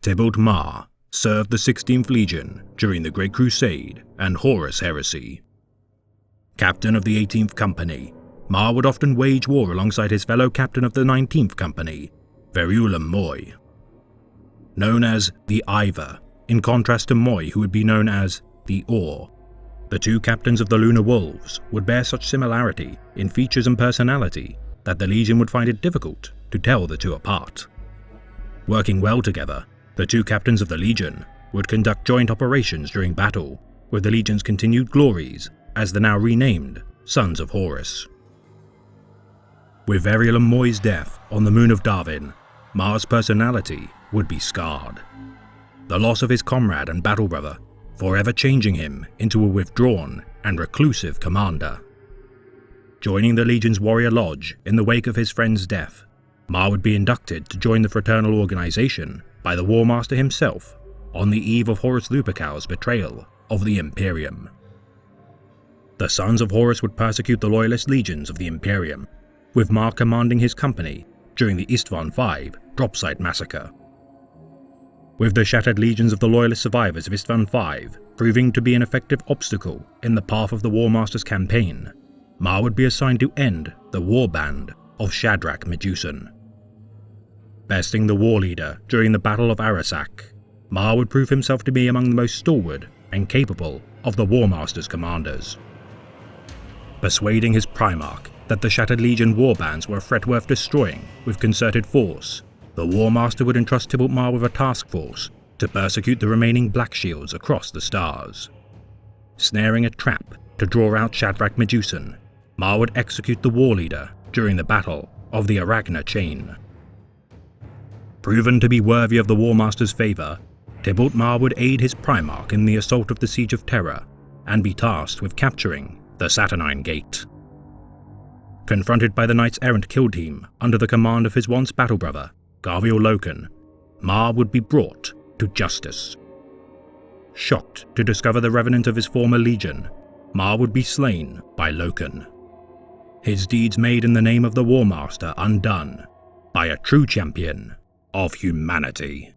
Thibaut Marr served the 16th Legion during the Great Crusade and Horus Heresy. Captain of the 18th Company, Marr would often wage war alongside his fellow captain of the 19th Company, Verulam Moy. Known as the Ivor, in contrast to Moy, who would be known as the Or, the two captains of the Lunar Wolves would bear such similarity in features and personality that the Legion would find it difficult to tell the two apart. Working well together, the two captains of the Legion would conduct joint operations during battle, with the Legion's continued glories as the now renamed Sons of Horus. With Verulam Moy's death on the moon of Darwin, Marr's personality would be scarred. The loss of his comrade and battle brother forever changing him into a withdrawn and reclusive commander. Joining the Legion's Warrior Lodge in the wake of his friend's death, Marr would be inducted to join the fraternal organization by the War Master himself on the eve of Horus Lupercal's betrayal of the Imperium. The Sons of Horus would persecute the loyalist legions of the Imperium, with Marr commanding his company during the Istvan V drop site massacre. With the shattered legions of the loyalist survivors of Istvan V proving to be an effective obstacle in the path of the War Master's campaign, Marr would be assigned to end the war band of Shadrach Medusan. Besting the war leader during the Battle of Arasaka, Marr would prove himself to be among the most stalwart and capable of the War Master's commanders. Persuading his Primarch that the Shattered Legion warbands were a threat worth destroying with concerted force, the War Master would entrust Thibaut Marr with a task force to persecute the remaining Black Shields across the stars. Snaring a trap to draw out Shadrach Medusan, Marr would execute the war leader during the Battle of the Arachna Chain. Proven to be worthy of the War Master's favour, Thibaut Marr would aid his Primarch in the assault of the Siege of Terra and be tasked with capturing the Saturnine Gate. Confronted by the Knights Errant kill team under the command of his once battle brother, Garviel Loken, Marr would be brought to justice. Shocked to discover the revenant of his former legion, Marr would be slain by Loken. His deeds made in the name of the War Master undone by a true champion of humanity.